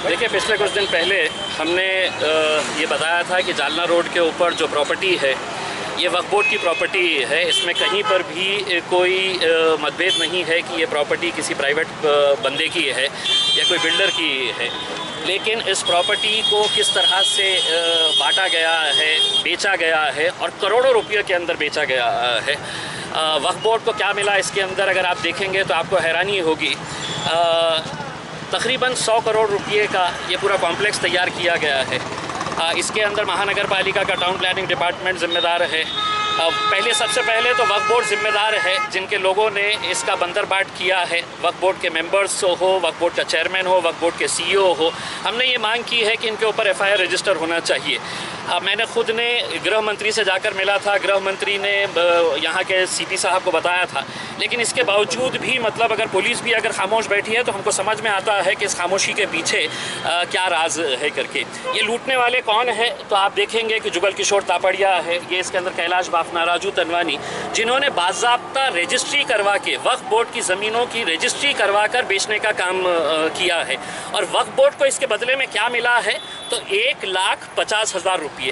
देखिए, पिछले कुछ दिन पहले हमने ये बताया था कि जालना रोड के ऊपर जो प्रॉपर्टी है ये वक्फ बोर्ड की प्रॉपर्टी है। इसमें कहीं पर भी कोई मतभेद नहीं है कि ये प्रॉपर्टी किसी प्राइवेट बंदे की है या कोई बिल्डर की है। लेकिन इस प्रॉपर्टी को किस तरह से बांटा गया है, बेचा गया है और करोड़ों रुपये के अंदर बेचा गया है। वक्फ बोर्ड को क्या मिला इसके अंदर अगर आप देखेंगे तो आपको हैरानी होगी। तकरीबन 100 करोड़ रुपये का ये पूरा कॉम्प्लेक्स तैयार किया गया है। इसके अंदर महानगर पालिका का टाउन प्लानिंग डिपार्टमेंट ज़िम्मेदार है। सबसे पहले तो वक्फ बोर्ड ज़िम्मेदार है, जिनके लोगों ने इसका बंदरबाट किया है। वक्फ बोर्ड के मेंबर्स हो, वक्फ बोर्ड का चेयरमैन हो, वक्फ बोर्ड के CEO हो। हमने ये मांग की है कि इनके ऊपर FIR रजिस्टर होना चाहिए। मैंने खुद ने गृह मंत्री से जाकर मिला था, गृह मंत्री ने यहाँ के CP साहब को बताया था। लेकिन इसके बावजूद भी मतलब अगर पुलिस भी अगर खामोश बैठी है तो हमको समझ में आता है कि इस खामोशी के पीछे क्या राज है करके। ये लूटने वाले कौन है तो आप देखेंगे कि जुगल किशोर तापड़िया है, ये इसके अंदर कैलाश बाफना, राजू तनवानी, जिन्होंने बाज़ाब्ता रजिस्ट्री करवा के वक्फ बोर्ड की ज़मीनों की रजिस्ट्री करवा कर बेचने का काम किया है। और वक्फ बोर्ड को इसके बदले में क्या मिला है तो 1,50,000 रुपये,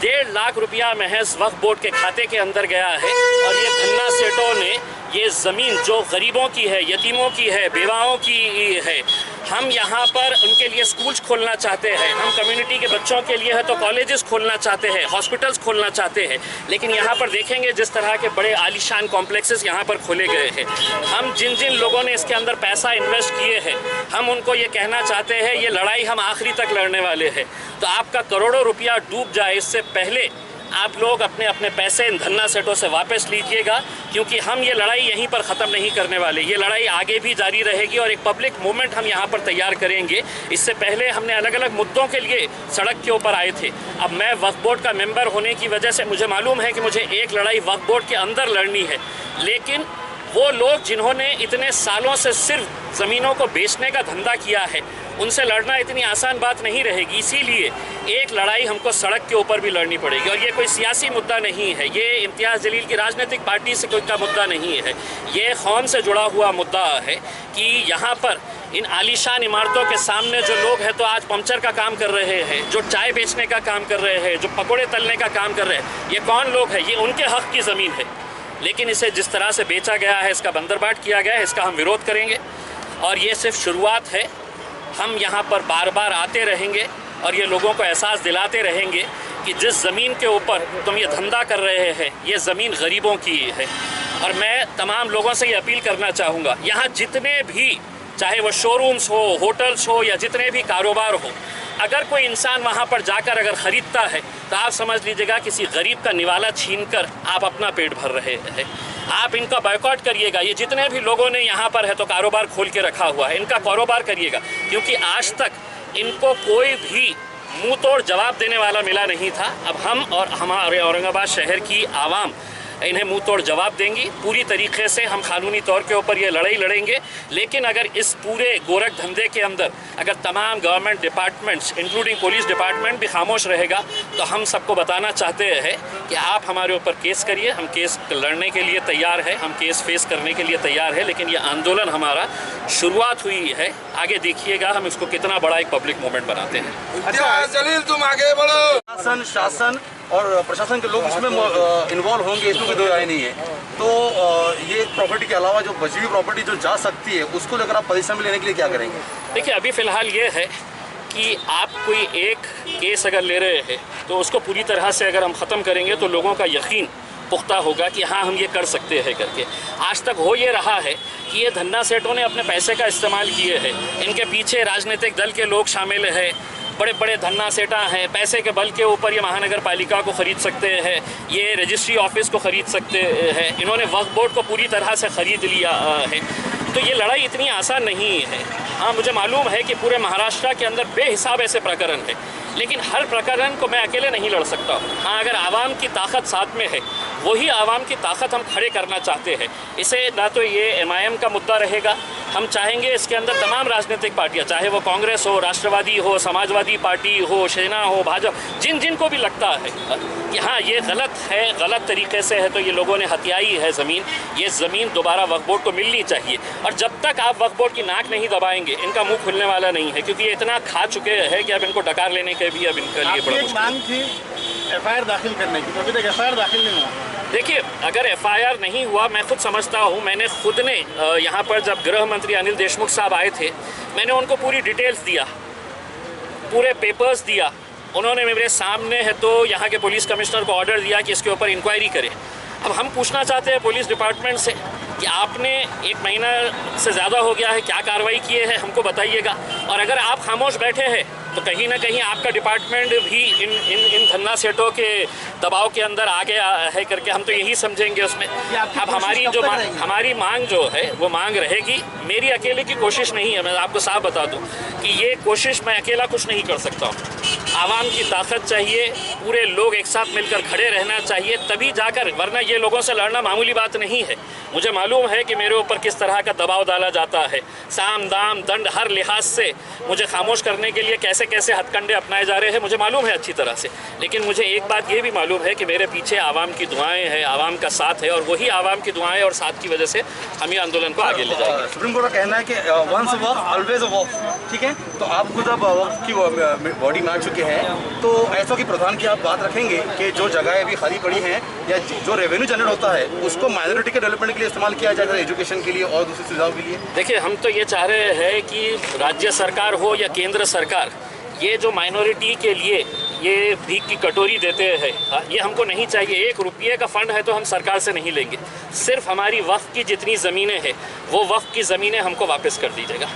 1.5 लाख रुपया महज वक्फ बोर्ड के खाते के अंदर गया है। और ये धन्ना सेठों ने ये ज़मीन जो गरीबों की है, यतीमों की है, बेवाओं की है, हम यहाँ पर उनके लिए स्कूल्स खोलना चाहते हैं, हम कम्युनिटी के बच्चों के लिए है तो कॉलेजेस खोलना चाहते हैं, हॉस्पिटल्स खोलना चाहते हैं। लेकिन यहाँ पर देखेंगे जिस तरह के बड़े आलीशान कॉम्प्लेक्सेस यहाँ पर खोले गए हैं। हम जिन जिन लोगों ने इसके अंदर पैसा इन्वेस्ट किए हैं, हम उनको ये कहना चाहते हैं ये लड़ाई हम आखिरी तक लड़ने वाले हैं। तो आपका करोड़ों रुपया डूब जाए इससे पहले आप लोग अपने अपने पैसे इन धन्ना सेठों से वापस लीजिएगा, क्योंकि हम ये लड़ाई यहीं पर ख़त्म नहीं करने वाले। ये लड़ाई आगे भी जारी रहेगी और एक पब्लिक मूवमेंट हम यहाँ पर तैयार करेंगे। इससे पहले हमने अलग अलग मुद्दों के लिए सड़क के ऊपर आए थे। अब मैं वक्फ बोर्ड का मेंबर होने की वजह से मुझे मालूम है कि मुझे एक लड़ाई वक्फ बोर्ड के अंदर लड़नी है। लेकिन वो लोग जिन्होंने इतने सालों से सिर्फ ज़मीनों को बेचने का धंधा किया है, उनसे लड़ना इतनी आसान बात नहीं रहेगी। इसीलिए एक लड़ाई हमको सड़क के ऊपर भी लड़नी पड़ेगी। और ये कोई सियासी मुद्दा नहीं है, ये इम्तियाज़ जलील की राजनीतिक पार्टी से कोई का मुद्दा नहीं है, ये कौम से जुड़ा हुआ मुद्दा है कि यहाँ पर इन आलीशान इमारतों के सामने जो लोग हैं तो आज पंचर का काम कर रहे हैं, जो चाय बेचने का काम कर रहे हैं, जो पकौड़े तलने का काम कर रहे हैं, ये कौन लोग हैं? ये उनके हक़ की ज़मीन है। लेकिन इसे जिस तरह से बेचा गया है, इसका बंदरबाट किया गया है, इसका हम विरोध करेंगे। और ये सिर्फ शुरुआत है। हम यहाँ पर बार बार आते रहेंगे और ये लोगों को एहसास दिलाते रहेंगे कि जिस ज़मीन के ऊपर तुम ये धंधा कर रहे हैं, ये ज़मीन गरीबों की है। और मैं तमाम लोगों से ये अपील करना चाहूँगा, यहाँ जितने भी, चाहे वो शोरूम्स हो, होटल्स हो या जितने भी कारोबार हो, अगर कोई इंसान वहाँ पर जाकर अगर ख़रीदता है तो आप समझ लीजिएगा किसी गरीब का निवाला छीनकर आप अपना पेट भर रहे हैं। आप इनका बायकॉट करिएगा। ये जितने भी लोगों ने यहाँ पर है तो कारोबार खोल के रखा हुआ है, इनका कारोबार करिएगा, क्योंकि आज तक इनको कोई भी मुंह तोड़ जवाब देने वाला मिला नहीं था। अब हम और हमारे औरंगाबाद शहर की आवाम इन्हें मुंह तोड़ जवाब देंगी। पूरी तरीके से हम कानूनी तौर के ऊपर ये लड़ाई लड़ेंगे। लेकिन अगर इस पूरे गोरख धंधे के अंदर अगर तमाम government departments including police department भी खामोश रहेगा तो हम सबको बताना चाहते हैं कि आप हमारे ऊपर केस करिए। हम केस लड़ने के लिए तैयार है, हम केस फेस करने के लिए तैयार है। लेकिन ये आंदोलन हमारा शुरुआत हुई है, आगे देखिएगा हम इसको कितना बड़ा एक पब्लिक मूवमेंट बनाते हैं। अच्छा जलील, तुम आगे बढ़ो। शासन और प्रशासन के लोग इसमें इन्वॉल्व होंगे, इसमें कोई दो राय नहीं है। तो ये प्रॉपर्टी के अलावा जो बची हुई प्रॉपर्टी जो जा सकती है, उसको लेकर आप पोजीशन में लेने के लिए क्या करेंगे? देखिए, अभी फ़िलहाल ये है कि आप कोई एक केस अगर ले रहे हैं तो उसको पूरी तरह से अगर हम ख़त्म करेंगे तो लोगों का यकीन पुख्ता होगा कि हाँ हम ये कर सकते हैं करके। आज तक हो ये रहा है कि ये धन्ना सेठों ने अपने पैसे का इस्तेमाल किए हैं, इनके पीछे राजनीतिक दल के लोग शामिल हैं, बड़े बड़े धन्ना सेठा हैं। पैसे के बल के ऊपर ये महानगर पालिका को ख़रीद सकते हैं, ये रजिस्ट्री ऑफिस को ख़रीद सकते हैं, इन्होंने वक्फ बोर्ड को पूरी तरह से ख़रीद लिया है। तो ये लड़ाई इतनी आसान नहीं है। हाँ, मुझे मालूम है कि पूरे महाराष्ट्र के अंदर बेहिसाब ऐसे प्रकरण है, लेकिन हर प्रकरण को मैं अकेले नहीं लड़ सकता हूँ। हाँ, अगर आवाम की ताकत साथ में है, वही आवाम की ताकत हम खड़े करना चाहते हैं। इसे ना तो ये MIM का मुद्दा रहेगा, हम चाहेंगे इसके अंदर तमाम राजनीतिक पार्टियां, चाहे वो कांग्रेस हो, राष्ट्रवादी हो, समाजवादी पार्टी हो, सेना हो, भाजपा, जिन को भी लगता है कि हाँ ये गलत है, गलत तरीके से है, तो ये लोगों ने हथियाई है ज़मीन, ये ज़मीन दोबारा वक्फ बोर्ड को मिलनी चाहिए। और जब तक आप वक्फ बोर्ड की नाक नहीं दबाएंगे इनका मुंह खुलने वाला नहीं है, क्योंकि ये इतना खा चुके हैं कि अब इनको डकार लेने के भी अब इनके लिए बड़ा मुश्किल। मांग थी एफआईआर दाखिल करने की, तो अभी तक एफआईआर दाखिल नहीं हुआ। देखिए, अगर एफआईआर नहीं हुआ, मैं खुद समझता हूँ, मैंने खुद ने यहाँ पर जब गृह मंत्री अनिल देशमुख साहब आए थे, मैंने उनको पूरी डिटेल्स दिया, पूरे पेपर्स दिया, उन्होंने मेरे सामने है तो यहाँ के पुलिस कमिश्नर को ऑर्डर दिया कि इसके ऊपर इंक्वायरी करें। अब हम पूछना चाहते हैं पुलिस डिपार्टमेंट से कि आपने 1 महीना से ज़्यादा हो गया है, क्या कार्रवाई किए हैं हमको बताइएगा। और अगर आप खामोश बैठे हैं तो कहीं ना कहीं आपका डिपार्टमेंट भी इन धन्ना सेठों के दबाव के अंदर आ गया है करके हम तो यही समझेंगे उसमें। अब हमारी मांग जो है वो मांग रहेगी, मेरी अकेले की कोशिश नहीं है। मैं आपको साफ बता दूं कि ये कोशिश मैं अकेला कुछ नहीं कर सकता हूँ, आवाम की ताकत चाहिए, पूरे लोग एक साथ मिलकर खड़े रहना चाहिए, तभी जाकर, वरना ये लोगों से लड़ना मामूली बात नहीं है। मुझे मालूम है कि मेरे ऊपर किस तरह का दबाव डाला जाता है, साम दाम दंड हर लिहाज से मुझे खामोश करने के लिए कैसे कैसे हथकंडे अपनाए जा रहे हैं, मुझे मालूम है अच्छी तरह से। लेकिन मुझे एक बात ये भी मालूम है कि मेरे पीछे आवाम की दुआएं हैं, आवाम का साथ है, और वही आवाम की दुआएं और साथ की वजह से हम ये आंदोलन को आगे ले जाएंगे। सुप्रीम कोर्ट का कहना है कि वंस वक्फ ऑलवेज वक्फ, ठीक है। तो आप खुद अब वक्फ की बॉडी मान चुके हैं, तो ऐसा कि प्रधान की आप बात रखेंगे कि जो जगह अभी खाली पड़ी हैं या जो रेवेन्यू जनरेट होता है उसको माइनॉरिटी के डेवलपमेंट के लिए इस्तेमाल किया जाएगा, एजुकेशन के लिए और दूसरी सुविधाओं के लिए। देखिए, हम तो ये चाह रहे हैं कि राज्य सरकार हो या केंद्र सरकार, ये जो माइनॉरिटी के लिए ये भीख की कटोरी देते हैं, ये हमको नहीं चाहिए। 1 रुपये का फ़ंड है तो हम सरकार से नहीं लेंगे, सिर्फ हमारी वक्फ की जितनी ज़मीनें हैं वो वक्फ की ज़मीनें हमको वापस कर दीजिएगा।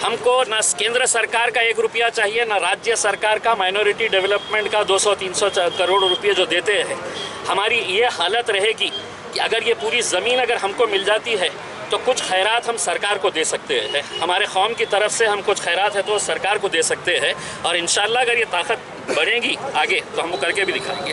हमको ना केंद्र सरकार का 1 रुपया चाहिए, ना राज्य सरकार का माइनॉरिटी डेवलपमेंट का 200-300 करोड़ रुपये जो देते हैं। हमारी ये हालत रहेगी कि अगर ये पूरी ज़मीन अगर हमको मिल जाती है तो कुछ खैरात हम सरकार को दे सकते हैं, हमारे कौम की तरफ से हम कुछ खैरात है तो सरकार को दे सकते हैं, और इंशाल्लाह अगर ये ताकत बढ़ेगी आगे तो हम वो करके भी दिखाएंगे।